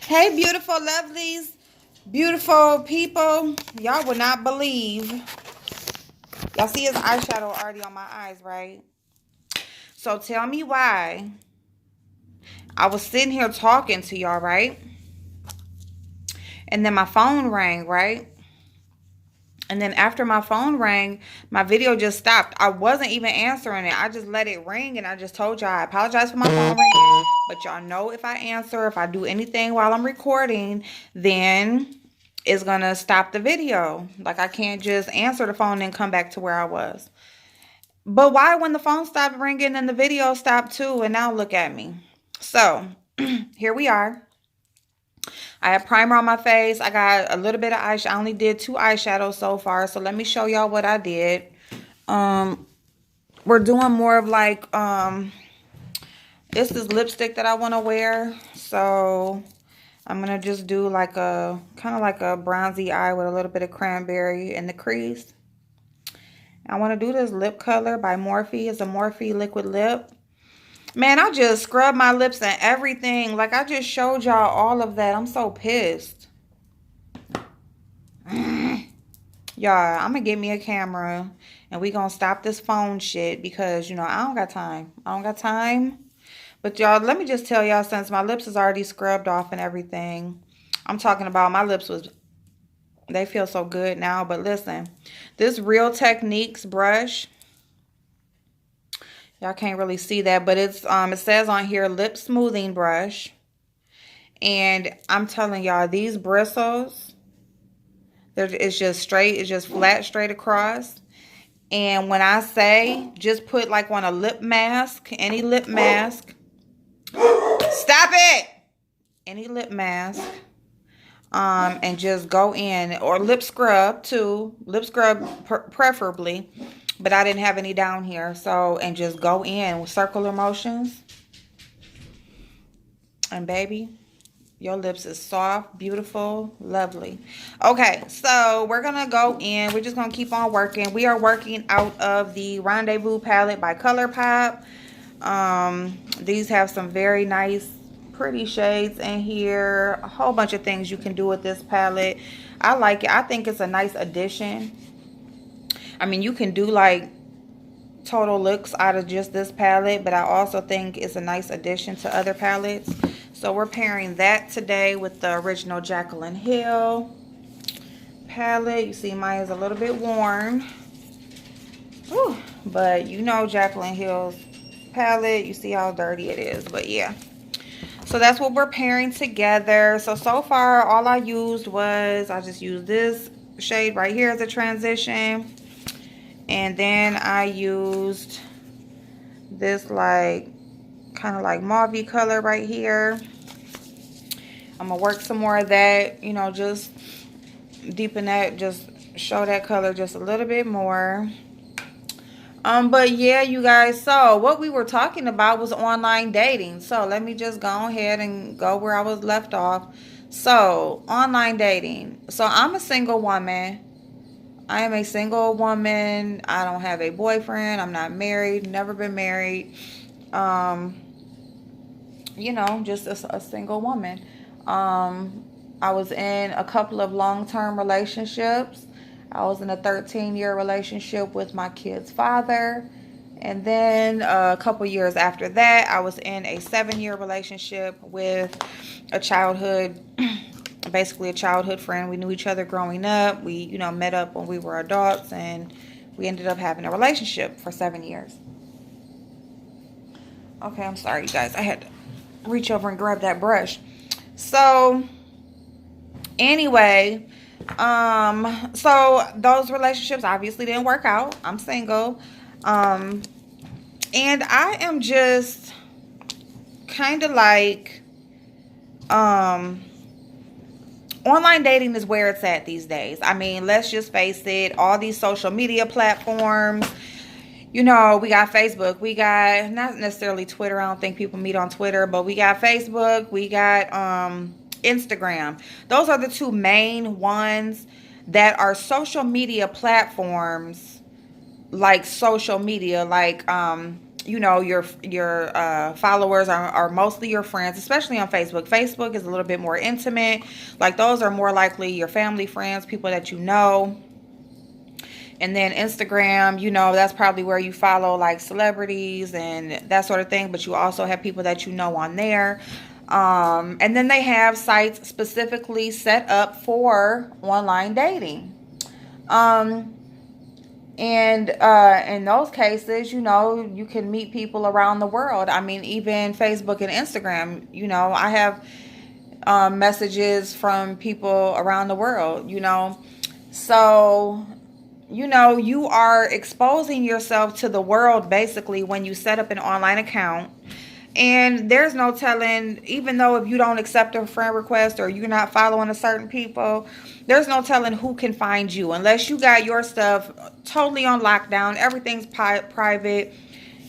Hey, beautiful lovelies, beautiful people. Y'all would not believe. Y'all see his eyeshadow already on my eyes, right? So tell me why. I was sitting here talking to y'all, right? And then my phone rang, right? And then after my phone rang, my video just stopped. I wasn't even answering it. I just let it ring and I just told y'all I apologize for my phone ringing. But y'all know if I answer, if I do anything while I'm recording, then it's going to stop the video. Like I can't just answer the phone and come back to where I was. But why when the phone stopped ringing and the video stopped too? And now look at me. So here we are. I have primer on my face. I got a little bit of eyeshadow. I only did 2 eyeshadows so far. So let me show y'all what I did. We're doing more of like, it's this lipstick that I want to wear. So I'm going to just do like a, kind of like a bronzy eye with a little bit of cranberry in the crease. I want to do this lip color by Morphe. It's a Morphe liquid lip. Man, I just scrubbed my lips and everything. Like, I just showed y'all all of that. I'm so pissed. Y'all, I'm going to get me a camera. And we going to stop this phone shit. Because, you know, I don't got time. I don't got time. But, y'all, let me just tell y'all, since my lips is already scrubbed off and everything. I'm talking about my lips was... They feel so good now. But, listen. This Real Techniques brush... Y'all can't really see that, but it's it says on here lip smoothing brush. And I'm telling y'all, these bristles, it's just straight, it's just flat straight across. And when I say just put like on a lip mask, any lip mask. Stop it! Any lip mask. And just go in, or lip scrub too. Lip scrub preferably. But I didn't have any down here. So, and just go in with circular motions. And baby, your lips is soft, beautiful, lovely. Okay, so we're going to go in. We're just going to keep on working. We are working out of the Rendezvous palette by ColourPop. These have some very nice, pretty shades in here. A whole bunch of things you can do with this palette. I like it. I think it's a nice addition. I mean, you can do like total looks out of just this palette, but I also think it's a nice addition to other palettes. So we're pairing that today with the original Jaclyn Hill palette. You see mine is a little bit worn. Whew. But you know Jaclyn Hill's palette. You see how dirty it is, but yeah. So that's what we're pairing together. So far all I used was, I just used this shade right here as a transition. And then I used this like, kind of like mauve color right here. I'm going to work some more of that, you know, just deepen that, just show that color just a little bit more. But yeah, you guys, so what we were talking about was online dating. So let me just go ahead and go where I was left off. So, online dating. So I'm a single woman. I am a single woman. I don't have a boyfriend. I'm not married. Never been married. You know, just a single woman. I was in a couple of long-term relationships. I was in a 13-year relationship with my kid's father. And then a couple years after that, I was in a 7-year relationship with a childhood basically a childhood friend. We knew each other growing up. We, you know, met up when we were adults, and we ended up having a relationship for 7 years. Okay, I'm sorry, you guys. I had to reach over and grab that brush. So, anyway, so those relationships obviously didn't work out. I'm single. And I am just kind of like, online dating is where it's at these days. I mean, let's just face it. All these social media platforms. You know, we got Facebook. We got, not necessarily Twitter. I don't think people meet on Twitter. But we got Facebook. We got Instagram. Those are the 2 main ones that are social media platforms. Like social media. Like you know, your followers are mostly your friends, especially on Facebook. Facebook is a little bit more intimate. Like those are more likely your family, friends, people that you know. And then Instagram, you know, that's probably where you follow like celebrities and that sort of thing. But you also have people that you know on there. And then they have sites specifically set up for online dating. Um, and in those cases, you know, you can meet people around the world. I mean, even Facebook and Instagram, you know, I have messages from people around the world, you know. So, you know, you are exposing yourself to the world basically when you set up an online account. And there's no telling, even though if you don't accept a friend request or you're not following a certain people, there's no telling who can find you unless you got your stuff totally on lockdown. Everything's private.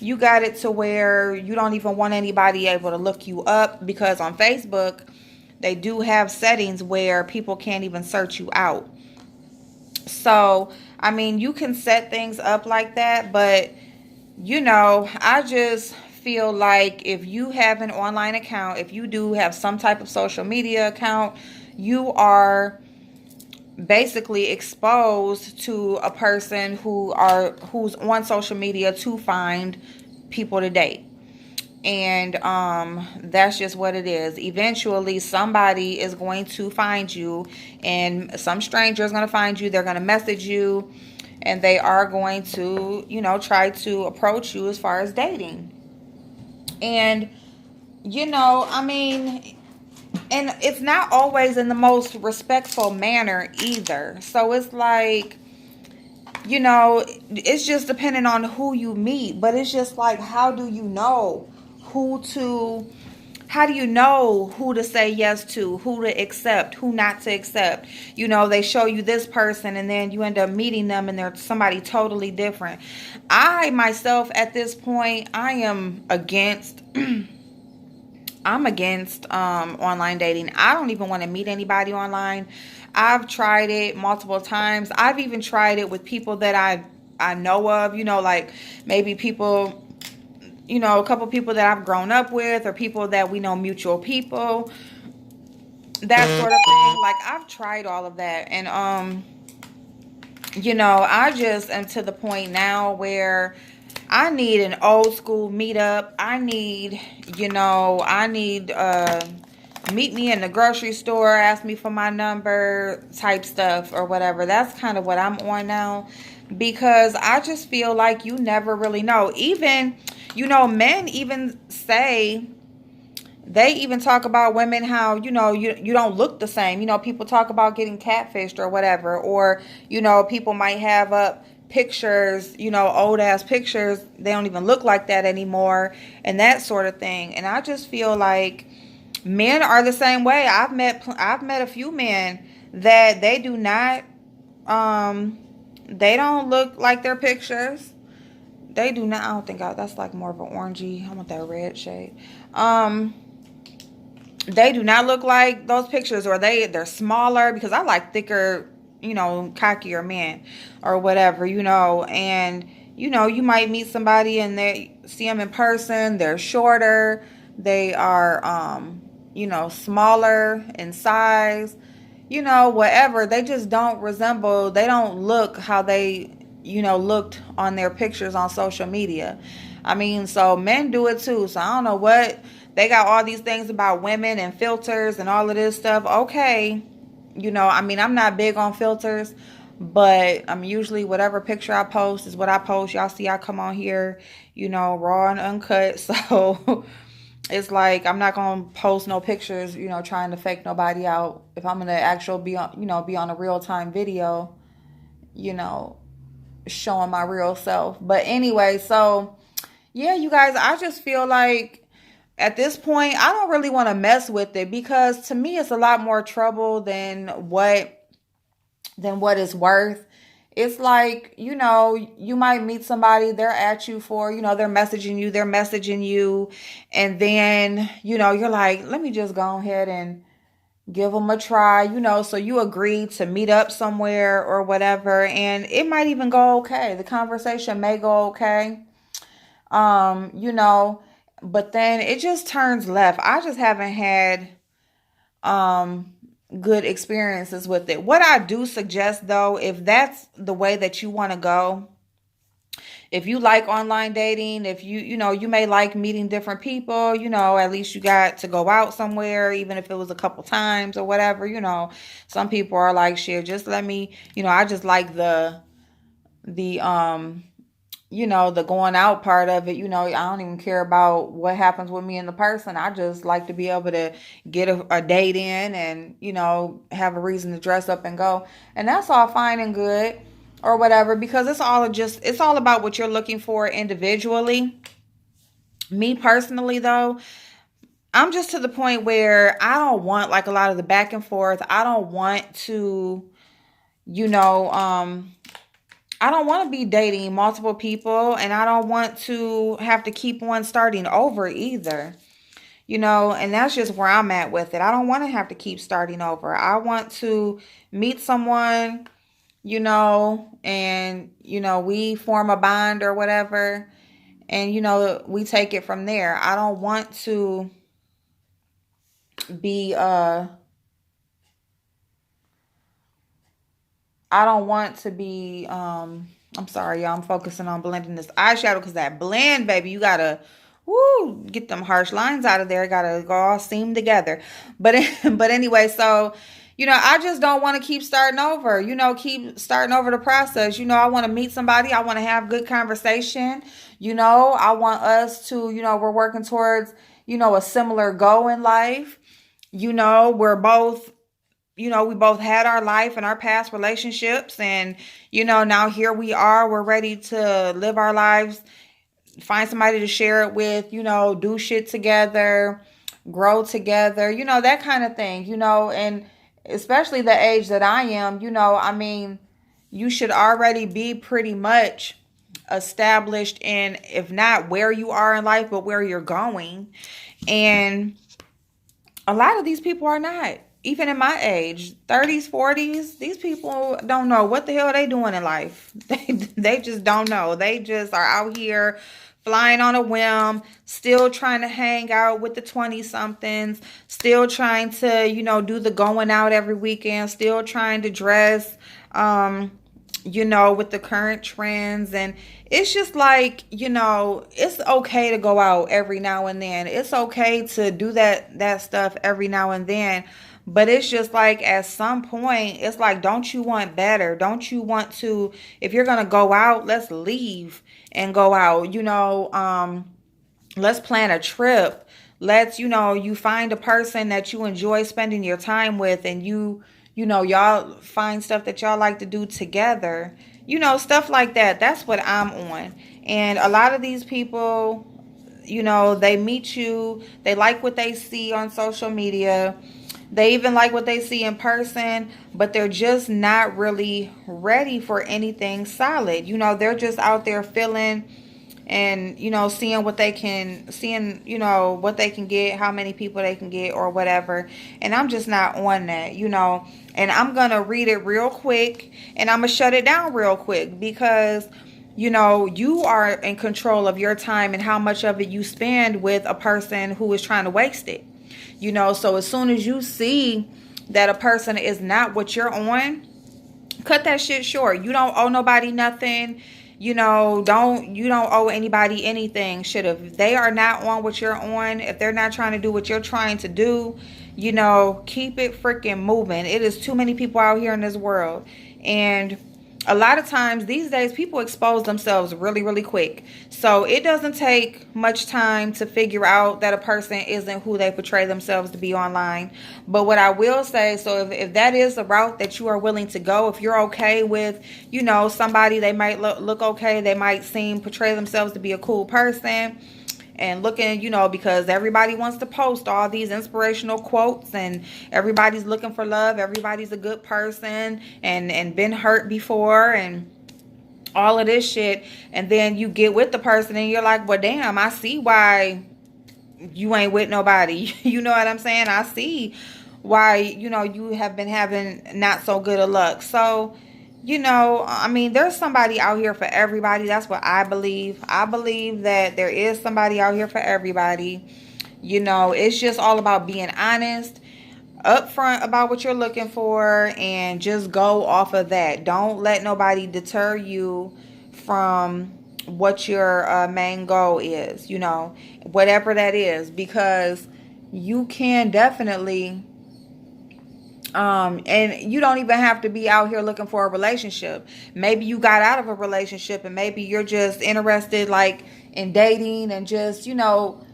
You got it to where you don't even want anybody able to look you up, because on Facebook, they do have settings where people can't even search you out. So, I mean, you can set things up like that, but you know, I just feel like if you have an online account, if you do have some type of social media account, you are basically exposed to a person who's on social media to find people to date. And that's just what it is. Eventually somebody is going to find you, and some stranger is going to find you. They're going to message you, and they are going to, you know, try to approach you as far as dating. And, you know, I mean, and it's not always in the most respectful manner either. So it's like, you know, it's just depending on who you meet. But it's just like, how do you know how do you know who to say yes to, who to accept, who not to accept? You know, they show you this person and then you end up meeting them and they're somebody totally different. I myself at this point, I am against I'm against online dating. I don't even want to meet anybody online. I've tried it multiple times. I've even tried it with people that I know of, you know, like maybe people, you know, a couple people that I've grown up with, or people that we know, mutual people, that sort of thing. Like I've tried all of that, and you know, I just am to the point now where I need an old school meetup. I need meet me in the grocery store, ask me for my number type stuff or whatever. That's kind of what I'm on now, because I just feel like you never really know. Even, you know, men even say, they even talk about women, how, you know, you don't look the same. You know, people talk about getting catfished or whatever. Or, you know, people might have up pictures, you know, old ass pictures. They don't even look like that anymore, and that sort of thing. And I just feel like men are the same way. I've met a few men that they do not, they don't look like their pictures. They do not. I don't think that's like more of an orangey. I want that red shade. They do not look like those pictures, or they're smaller, because I like thicker, you know, cockier men or whatever, you know. And, you know, you might meet somebody and they see them in person, they're shorter, they are, you know, smaller in size, you know, whatever. They just don't resemble, they don't look how they, you know, looked on their pictures on social media. I mean, so men do it too. So I don't know what, they got all these things about women and filters and all of this stuff. Okay. You know, I mean, I'm not big on filters, but I'm usually, whatever picture I post is what I post. Y'all see I come on here, you know, raw and uncut. So it's like, I'm not going to post no pictures, you know, trying to fake nobody out. If I'm going to actually be on, you know, be on a real time video, you know, showing my real self. But anyway, so yeah, you guys, I just feel like at this point, I don't really want to mess with it, because to me, it's a lot more trouble than what it's worth. It's like, you know, you might meet somebody, they're at you for, you know, they're messaging you, and then, you know, you're like, let me just go ahead and give them a try, you know. So you agree to meet up somewhere or whatever, and it might even go okay. The conversation may go okay. You know, but then it just turns left. I just haven't had um good experiences with it. What I do suggest though, if that's the way that you want to go, if you like online dating, if you may like meeting different people, at least you got to go out somewhere, even if it was a couple times or whatever, some people are like, shit, just let me, I just like the going out part of it. I don't even care about what happens with me and the person. I just like to be able to get a date in and, have a reason to dress up and go. And that's all fine and good or whatever, because it's all about what you're looking for individually. Me personally though, I'm just to the point where I don't want like a lot of the back and forth. I don't want to, you know, I don't want to be dating multiple people, and I don't want to have to keep on starting over either. And that's just where I'm at with it. I don't want to have to keep starting over. I want to meet someone, and, we form a bond or whatever, and, we take it from there. I don't want to be, I'm sorry, y'all. I'm focusing on blending this eyeshadow because that blend, baby, you gotta, woo, get them harsh lines out of there. Gotta go all seam together. But but anyway, so I just don't want to keep starting over. Keep starting over the process. I want to meet somebody. I want to have good conversation. I want us to, we're working towards, a similar goal in life. We're both we both had our life and our past relationships, and now here we are, we're ready to live our lives, find somebody to share it with, do shit together, grow together, that kind of thing, and especially the age that I am, I mean, you should already be pretty much established in, if not where you are in life, but where you're going. And a lot of these people are not. Even in my age, 30s, 40s, these people don't know what the hell they doing in life. They just don't know. They just are out here flying on a whim, still trying to hang out with the 20-somethings, still trying to, do the going out every weekend, still trying to dress, with the current trends. And it's just like, it's okay to go out every now and then. It's okay to do that stuff every now and then. But it's just like at some point, it's like, don't you want better? Don't you want to, if you're going to go out, let's leave and go out, let's plan a trip. Let's, you find a person that you enjoy spending your time with, and y'all find stuff that y'all like to do together, stuff like that. That's what I'm on. And a lot of these people, they meet you, they like what they see on social media. They even like what they see in person, but they're just not really ready for anything solid. They're just out there feeling and, seeing what they can, what they can get, how many people they can get or whatever. And I'm just not on that, and I'm going to read it real quick and I'm going to shut it down real quick, because you are in control of your time and how much of it you spend with a person who is trying to waste it. So as soon as you see that a person is not what you're on, cut that shit short. You don't owe nobody nothing. You don't owe anybody anything. Shit, if they are not on what you're on, if they're not trying to do what you're trying to do, keep it freaking moving. It is too many people out here in this world. And a lot of times these days, people expose themselves really, really quick. So it doesn't take much time to figure out that a person isn't who they portray themselves to be online. But what I will say, so if that is the route that you are willing to go, if you're okay with, somebody, they might look okay, they might portray themselves to be a cool person, and looking, because everybody wants to post all these inspirational quotes, and everybody's looking for love. Everybody's a good person and been hurt before and all of this shit. And then you get with the person and you're like, well, damn, I see why you ain't with nobody. You know what I'm saying? I see why, you have been having not so good of luck. So, you know, I mean, there's somebody out here for everybody. That's what I believe. I believe that there is somebody out here for everybody. You know, it's just all about being honest, upfront about what you're looking for, and just go off of that. Don't let nobody deter you from what your main goal is, you know, whatever that is, because you can definitely and you don't even have to be out here looking for a relationship. Maybe you got out of a relationship and maybe you're just interested like in dating and just, you know,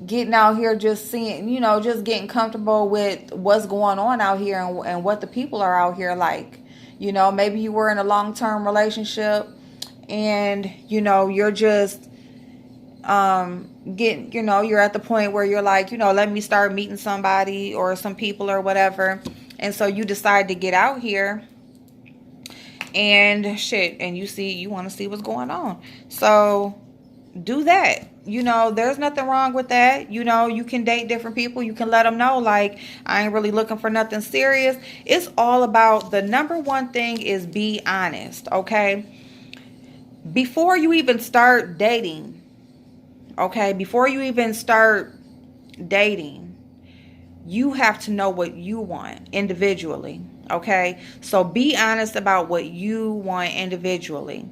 getting out here, just seeing, you know, just getting comfortable with what's going on out here, and what the people are out here like. You know, maybe you were in a long-term relationship and, you know, you're just getting, you know, you're at the point where you're like, you know, let me start meeting somebody or some people or whatever. And so you decide to get out here and shit, and you want to see what's going on. So do that. You know, there's nothing wrong with that. You know, you can date different people. You can let them know, like, I ain't really looking for nothing serious. It's all about, the number one thing is be honest, okay? Before you even start dating, okay? Before you even start dating, you have to know what you want individually, okay? So be honest about what you want individually.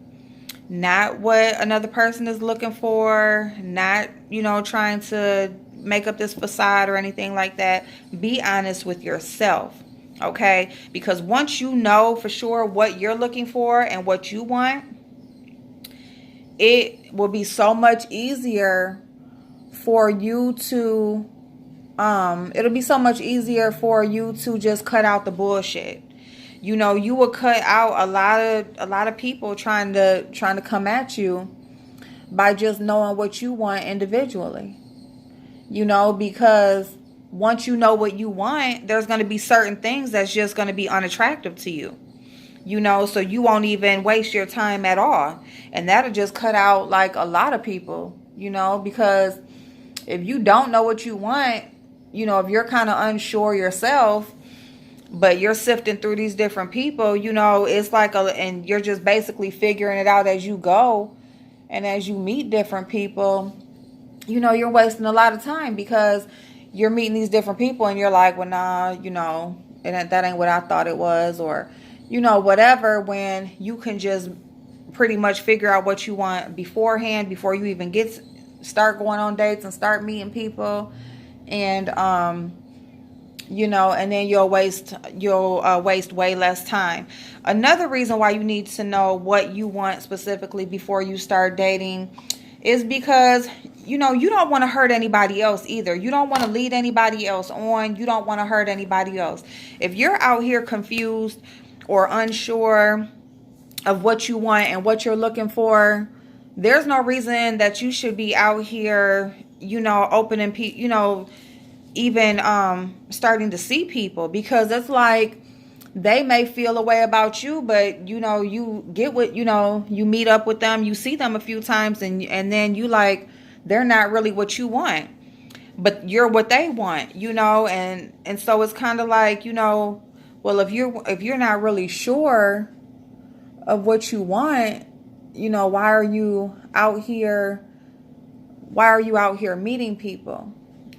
Not what another person is looking for, not, you know, trying to make up this facade or anything like that. Be honest with yourself, okay? Because once you know for sure what you're looking for and what you want, it will be so much easier for you to, it'll be so much easier for you to just cut out the bullshit. You know, you will cut out a lot of people trying to come at you by just knowing what you want individually. You know, because once you know what you want, there's going to be certain things that's just going to be unattractive to you. You know, so you won't even waste your time at all. And that'll just cut out like a lot of people, you know, because if you don't know what you want, you know, if you're kind of unsure yourself, but you're sifting through these different people, you know, it's like and you're just basically figuring it out as you go. And as you meet different people, you know, you're wasting a lot of time because you're meeting these different people and you're like, well, nah, you know, that ain't what I thought it was, or, you know, whatever, when you can just pretty much figure out what you want beforehand before you even start going on dates and start meeting people. And, you know, and then you'll waste way less time. Another reason why you need to know what you want specifically before you start dating is because, you know, you don't want to hurt anybody else either. You don't want to lead anybody else on. You don't want to hurt anybody else. If you're out here confused or unsure of what you want and what you're looking for, there's no reason that you should be out here, you know, opening, you know, even starting to see people, because it's like they may feel a way about you, but you know, you get what, you know, you meet up with them, you see them a few times, and then you like, they're not really what you want, but you're what they want, you know. And so it's kind of like, you know, well, if you're not really sure of what you want, you know, why are you out here meeting people,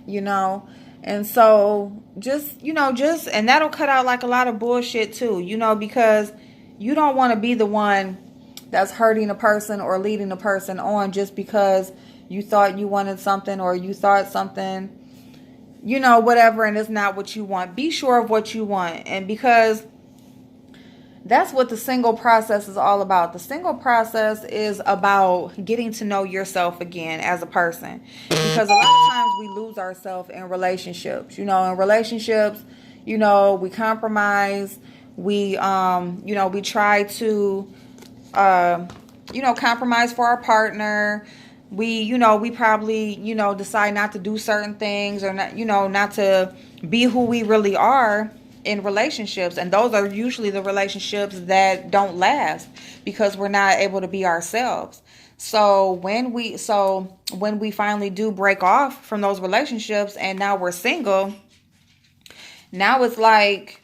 you know? And so just, you know, and that'll cut out like a lot of bullshit too, you know, because you don't want to be the one that's hurting a person or leading a person on just because you thought you wanted something, or you thought something, you know, whatever, and it's not what you want. Be sure of what you want. And because that's what the single process is all about. The single process is about getting to know yourself again as a person. Because a lot of times we lose ourselves in relationships. You know, in relationships, you know, we compromise. We, you know, we try to, you know, compromise for our partner. We, you know, we probably, you know, decide not to do certain things, or not, you know, not to be who we really are in relationships. And those are usually the relationships that don't last because we're not able to be ourselves. So when we finally do break off from those relationships and now we're single, now it's like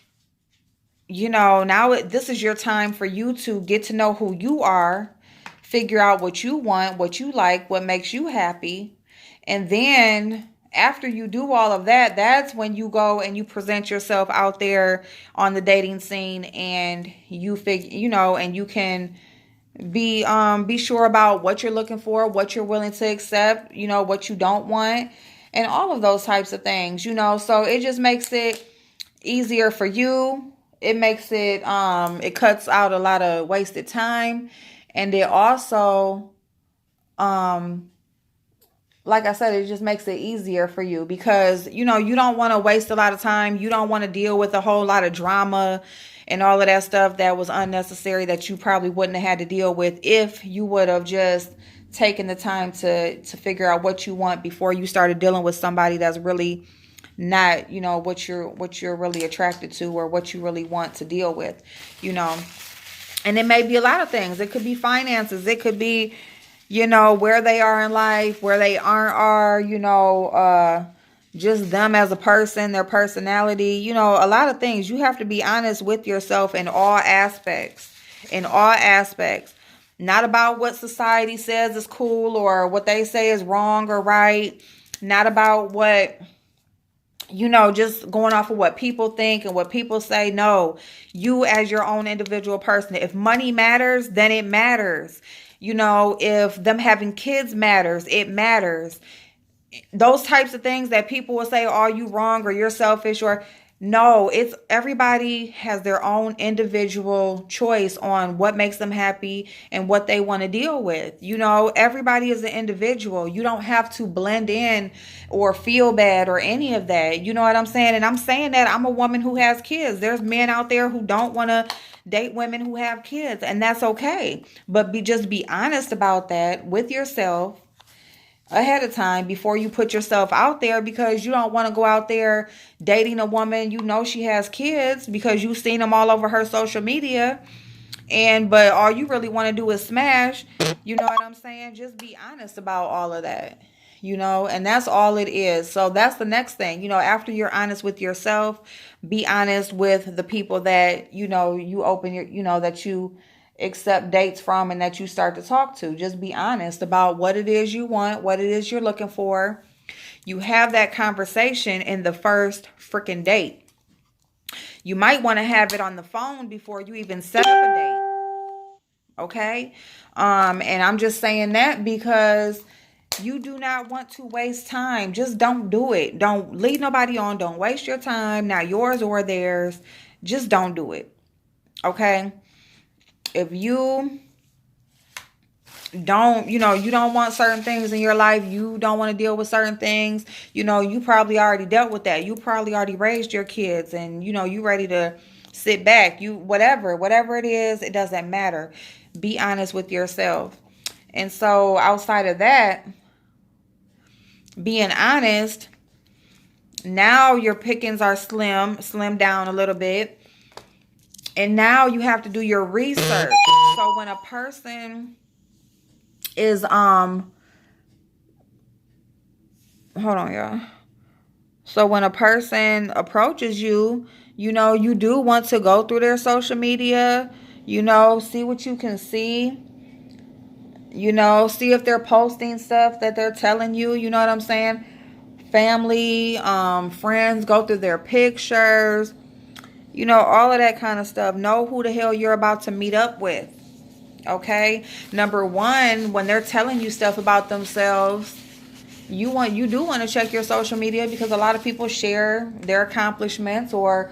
you know, now this is your time for you to get to know who you are, figure out what you want, what you like, what makes you happy. And then after you do all of that, that's when you go and you present yourself out there on the dating scene, and you figure, you know, and you can be sure about what you're looking for, what you're willing to accept, you know, what you don't want, and all of those types of things, you know. So it just makes it easier for you. It makes it it cuts out a lot of wasted time, and it also um like I said, it just makes it easier for you because, you know, you don't want to waste a lot of time. You don't want to deal with a whole lot of drama and all of that stuff that was unnecessary that you probably wouldn't have had to deal with if you would have just taken the time to figure out what you want before you started dealing with somebody that's really not, you know, what you're really attracted to or what you really want to deal with, you know. And it may be a lot of things. It could be finances. It could be, you know, where they are in life, where they are, you know, just them as a person, their personality, you know, a lot of things. You have to be honest with yourself in all aspects, not about what society says is cool or what they say is wrong or right, not about what, you know, just going off of what people think and what people say. No, you as your own individual person. If money matters, then it matters. You know, if them having kids matters, it matters. Those types of things that people will say, are you wrong or you're selfish or no, it's everybody has their own individual choice on what makes them happy and what they want to deal with. You know, everybody is an individual. You don't have to blend in or feel bad or any of that. You know what I'm saying? And I'm saying that I'm a woman who has kids. There's men out there who don't want to date women who have kids, and that's okay. But just be honest about that with yourself ahead of time before you put yourself out there, because you don't want to go out there dating a woman you know she has kids because you've seen them all over her social media, and but all you really want to do is smash. You know what I'm saying? Just be honest about all of that, you know, and that's all it is. So that's the next thing, you know, after you're honest with yourself, be honest with the people that, you know, you open your, you know, that you accept dates from and that you start to talk to. Just be honest about what it is you want, what it is you're looking for. You have that conversation in the first freaking date. You might want to have it on the phone before you even set up a date. Okay? And I'm just saying that because you do not want to waste time. Just don't do it. Don't lead nobody on. Don't waste your time, not yours or theirs. Just don't do it. Okay? If you don't, you know, you don't want certain things in your life, you don't want to deal with certain things, you know, you probably already dealt with that. You probably already raised your kids and, you know, you ready to sit back. You, whatever it is, it doesn't matter. Be honest with yourself. And so outside of that, being honest, now your pickings are slim down a little bit. And now you have to do your research. So when a person is, hold on, y'all. So when a person approaches you, you know, you do want to go through their social media, you know, see what you can see, you know, see if they're posting stuff that they're telling you, you know what I'm saying? Family, friends, go through their pictures. You know, all of that kind of stuff. Know who the hell you're about to meet up with. Okay? Number one, when they're telling you stuff about themselves, you do want to check your social media, because a lot of people share their accomplishments or,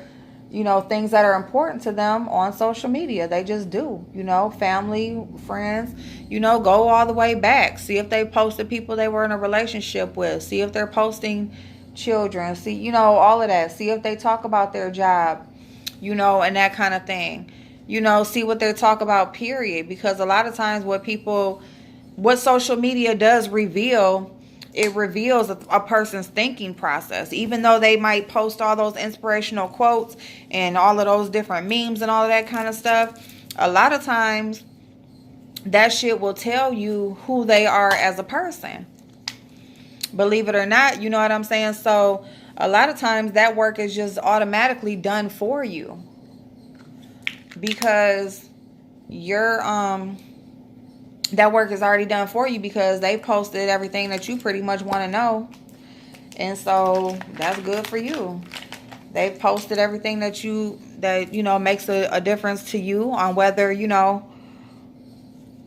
you know, things that are important to them on social media. They just do. You know, family, friends, you know, go all the way back. See if they posted people they were in a relationship with. See if they're posting children. See, you know, all of that. See if they talk about their job, you know, and that kind of thing. You know, see what they talk about, period. Because a lot of times what social media does reveal, it reveals a person's thinking process. Even though they might post all those inspirational quotes and all of those different memes and all of that kind of stuff, a lot of times that shit will tell you who they are as a person. Believe it or not, you know what I'm saying? So a lot of times that work is just automatically done for you. because your that work is already done for you, because they posted everything that you pretty much want to know. And so that's good for you. They've posted everything that you know makes a difference to you, on whether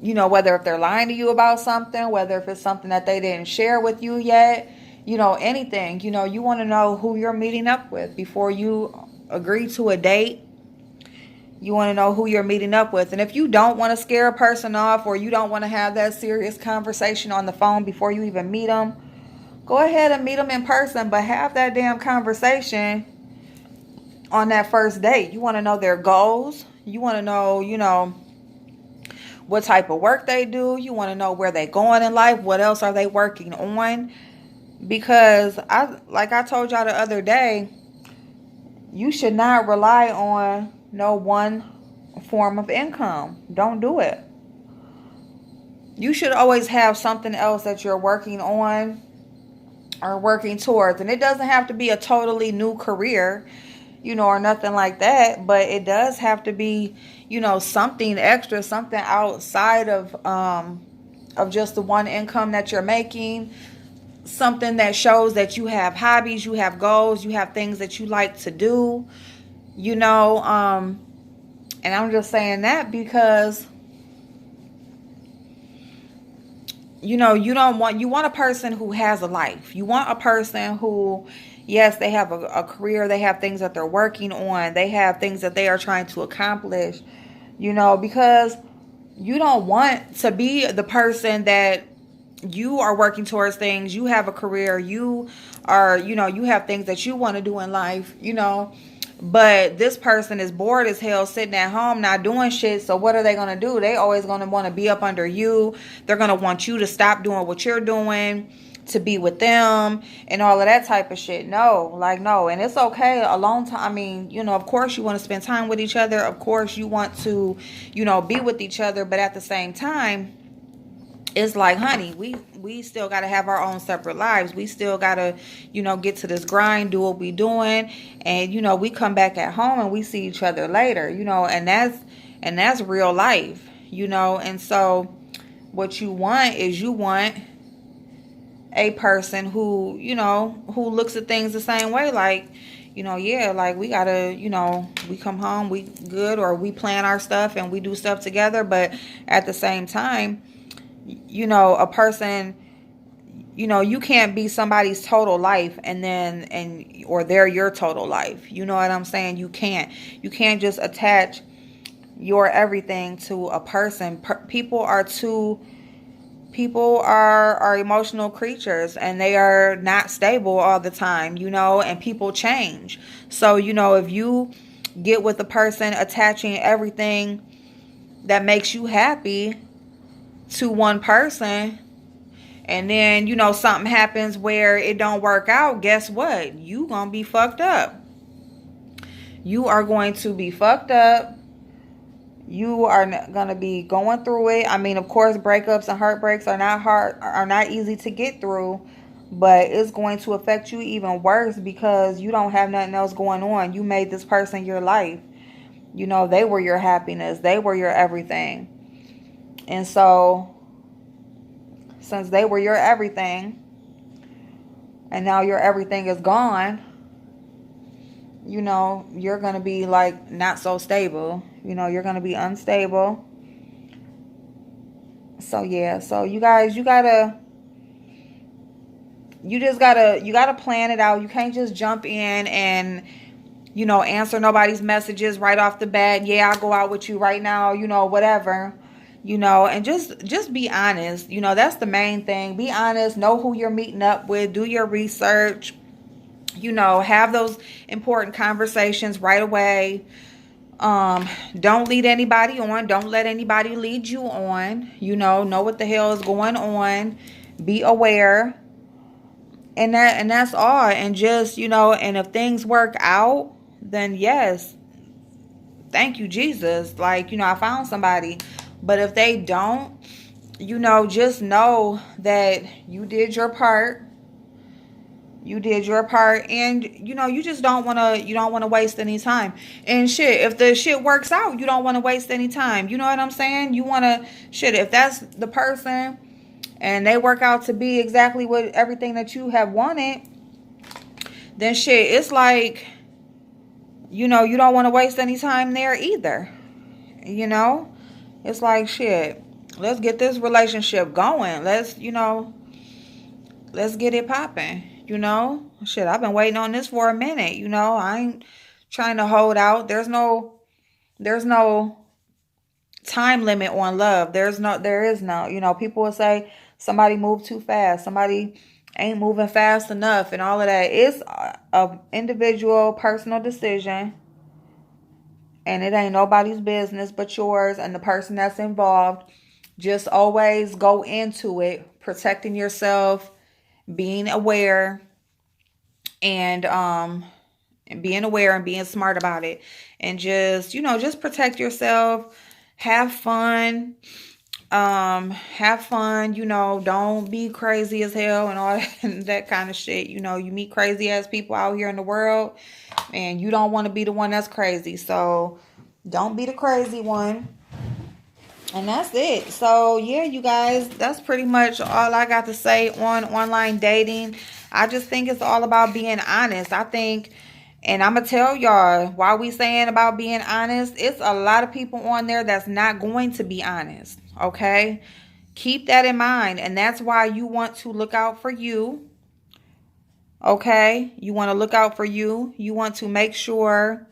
whether if they're lying to you about something, whether if it's something that they didn't share with you yet, anything. You want to know who you're meeting up with before you agree to a date. You want to know who you're meeting up with. And if you don't want to scare a person off, or you don't want to have that serious conversation on the phone before you even meet them, go ahead and meet them in person, but have that damn conversation on that first date. You want to know their goals. You want to know, what type of work they do. You want to know where they're going in life. What else are they working on? Because like I told y'all the other day, you should not rely on no one form of income. Don't do it. You should always have something else that you're working on or working towards. And it doesn't have to be a totally new career, or nothing like that. But it does have to be, something extra, something outside of just the one income that you're making. Something that shows that you have hobbies, you have goals, you have things that you like to do, and I'm just saying that because, you want a person who has a life. You want a person who, yes, they have a career, they have things that they're working on, they have things that they are trying to accomplish, because you don't want to be the person that you are working towards things. You have a career, you are, you have things that you want to do in life, but this person is bored as hell sitting at home not doing shit. So what are they going to do? They always going to want to be up under you. They're going to want you to stop doing what you're doing to be with them and all of that type of shit. No. And it's okay. Alone time. I mean, of course you want to spend time with each other. Of course you want to, be with each other. But at the same time, it's like, honey, we still got to have our own separate lives. We still got to, get to this grind, do what we doing. And, we come back at home and we see each other later, and that's real life, And so what you want is a person who, who looks at things the same way. Like, yeah, like we gotta, we come home, we good, or we plan our stuff and we do stuff together. But at the same time, a person, you can't be somebody's total life or they're your total life. You know what I'm saying? You can't just attach your everything to a person. People are emotional creatures, and they are not stable all the time, and people change. So, if you get with a person attaching everything that makes you happy to one person, and then something happens where it don't work out, guess what? You gonna be fucked up. You are going to be fucked up. You are gonna be going through it. I mean, of course, breakups and heartbreaks are not easy to get through, but it's going to affect you even worse because you don't have nothing else going on. You made this person your life. They were your happiness. They were your everything. And so, since they were your everything, and now your everything is gone, you're going to be like not so stable. You're going to be unstable. So, yeah. So, you guys, you gotta plan it out. You can't just jump in and, answer nobody's messages right off the bat. Yeah, I'll go out with you right now, whatever. And just be honest. That's the main thing. Be honest. Know who you're meeting up with. Do your research. Have those important conversations right away. Don't lead anybody on. Don't let anybody lead you on. Know what the hell is going on. Be aware. And that's all. And just, and if things work out, then yes. Thank you, Jesus. Like, I found somebody. But if they don't, just know that you did your part. You did your part, and you know, you just don't want to waste any time. And shit, if the shit works out, you don't want to waste any time. You know what I'm saying? You want to shit, if that's the person and they work out to be exactly what everything that you have wanted, then shit, it's like, you know, you don't want to waste any time there either. You know? It's like shit. Let's get this relationship going. Let's get it popping. You know? Shit, I've been waiting on this for a minute, you know. I ain't trying to hold out. There's no time limit on love. There is no, you know, people will say somebody moved too fast. Somebody ain't moving fast enough and all of that. It's a individual personal decision, and it ain't nobody's business but yours and the person that's involved. Just always go into it protecting yourself, being aware, and being aware and being smart about it, and just, you know, just protect yourself. Have fun. Have fun, you know, don't be crazy as hell and all that kind of shit. You know, you meet crazy ass people out here in the world, and you don't want to be the one that's crazy. So don't be the crazy one. And that's it. So yeah, you guys, that's pretty much all I got to say on online dating. I just think it's all about being honest. I think, and I'm gonna tell y'all why we saying about being honest. It's a lot of people on there that's not going to be honest. Okay, keep that in mind, and that's why you want to look out for you. Okay, you want to look out for you. You want to make sure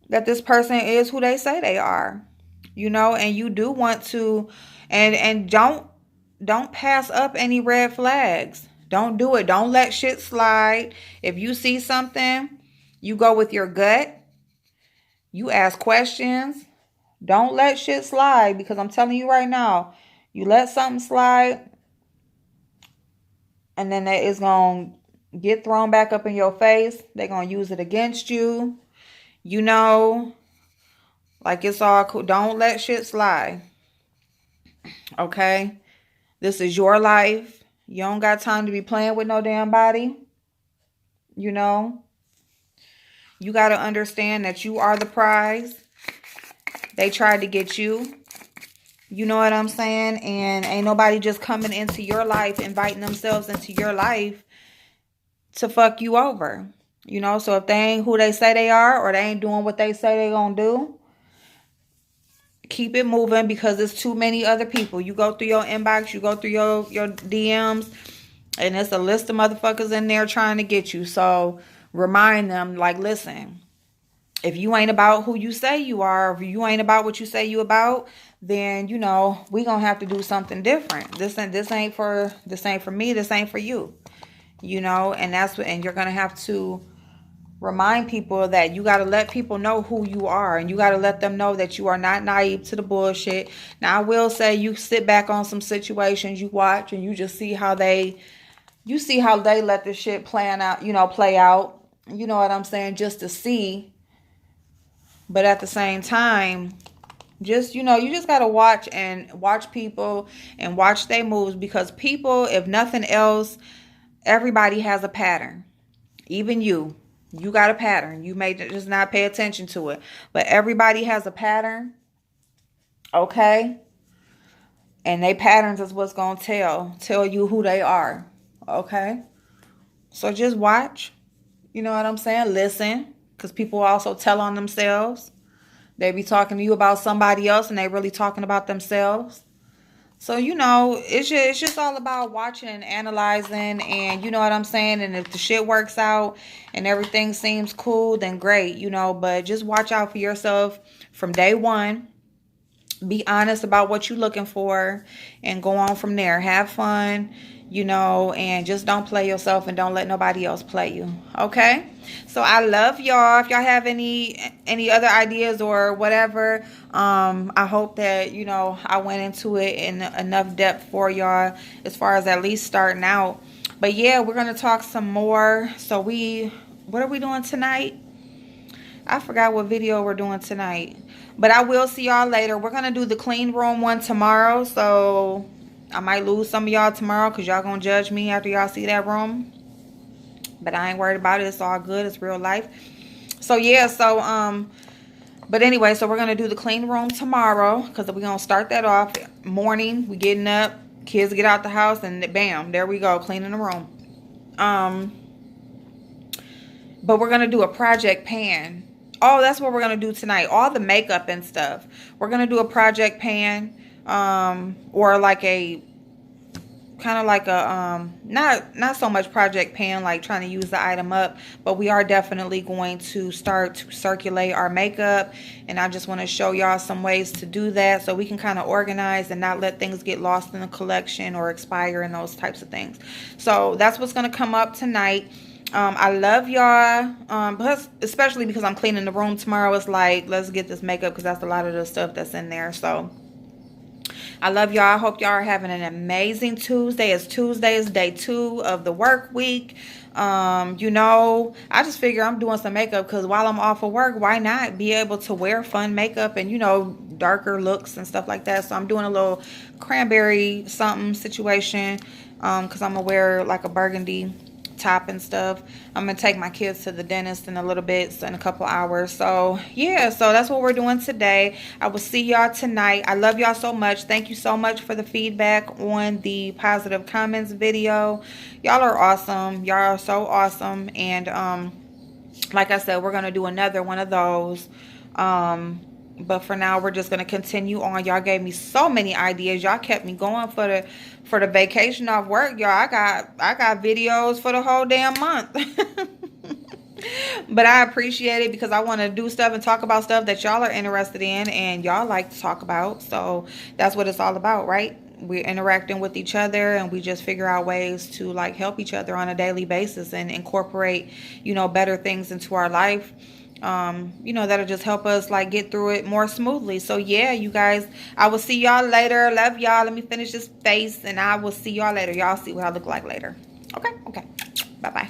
that this person is who they say they are. You know, and you do want to, and don't pass up any red flags. Don't do it. Don't let shit slide. If you see something, you go with your gut. You ask questions. Don't let shit slide, because I'm telling you right now, you let something slide, and then that is going to get thrown back up in your face. They're going to use it against you. You know, like, it's all cool. Don't let shit slide. Okay? This is your life. You don't got time to be playing with no damn body. You know? You got to understand that you are the prize. They tried to get you. You know what I'm saying? And ain't nobody just coming into your life, inviting themselves into your life to fuck you over. You know? So if they ain't who they say they are, or they ain't doing what they say they gonna do, keep it moving, because there's too many other people. You go through your inbox, you go through your DMs, and there's a list of motherfuckers in there trying to get you. So remind them, like, listen, if you ain't about who you say you are, if you ain't about what you say you about, then, you know, we gonna have to do something different. This ain't for me, this ain't for you. You know, and you're gonna have to remind people that you got to let people know who you are, and you got to let them know that you are not naive to the bullshit. Now, I will say, you sit back on some situations, you watch, and you just see how they let this shit play out. You know what I'm saying? Just to see. But at the same time, just, you know, you just got to watch people and watch their moves, because people, if nothing else, everybody has a pattern. Even you. You got a pattern. You may just not pay attention to it. But everybody has a pattern. Okay? And they patterns is what's going to tell you who they are. Okay? So just watch. You know what I'm saying? Listen. Because people also tell on themselves. They be talking to you about somebody else, and they really talking about themselves. So, you know, it's just all about watching and analyzing, and you know what I'm saying? And if the shit works out and everything seems cool, then great, you know, but just watch out for yourself from day one. Be honest about what you're looking for and go on from there. Have fun, you know, and just don't play yourself, and don't let nobody else play you. Okay? So I love y'all. If y'all have any other ideas or whatever, I hope that, you know, I went into it in enough depth for y'all, as far as at least starting out. But yeah, we're going to talk some more. So what are we doing tonight? I forgot what video we're doing tonight. But I will see y'all later. We're going to do the clean room one tomorrow. So I might lose some of y'all tomorrow, because y'all going to judge me after y'all see that room. But I ain't worried about it. It's all good. It's real life. So yeah, so but anyway, so we're gonna do the clean room tomorrow, because we're gonna start that off morning. We getting up, kids get out the house, and bam, there we go, cleaning the room. But we're gonna do a project pan. Oh, that's what we're gonna do tonight. All the makeup and stuff. We're gonna do a project pan, or like a kind of like a not so much project pan, like trying to use the item up, but we are definitely going to start to circulate our makeup, and I just want to show y'all some ways to do that so we can kind of organize and not let things get lost in the collection or expire and those types of things. So that's what's going to come up tonight. I love y'all, especially because I'm cleaning the room tomorrow. It's like, let's get this makeup, because that's a lot of the stuff that's in there. So I love y'all. I hope y'all are having an amazing Tuesday. It's Tuesday. It's day 2 of the work week. You know, I just figure I'm doing some makeup because while I'm off of work, why not be able to wear fun makeup and, you know, darker looks and stuff like that. So I'm doing a little cranberry something situation, because I'm going to wear like a burgundy top and stuff. I'm gonna take my kids to the dentist in a little bit, so in a couple hours. So yeah, so that's what we're doing today. I will see y'all tonight. I love y'all so much. Thank you so much for the feedback on the positive comments video. Y'all are awesome. Y'all are so awesome. And like I said, we're gonna do another one of those. But for now, we're just gonna continue on. Y'all gave me so many ideas. Y'all kept me going for the vacation off work, y'all. I got videos for the whole damn month. But I appreciate it, because I want to do stuff and talk about stuff that y'all are interested in and y'all like to talk about. So that's what it's all about, right? We're interacting with each other, and we just figure out ways to like help each other on a daily basis and incorporate, you know, better things into our life. You know, that'll just help us like get through it more smoothly. So yeah, you guys, I will see y'all later. Love y'all. Let me finish this face, and I will see y'all later. Y'all see what I look like later. Okay. Bye bye.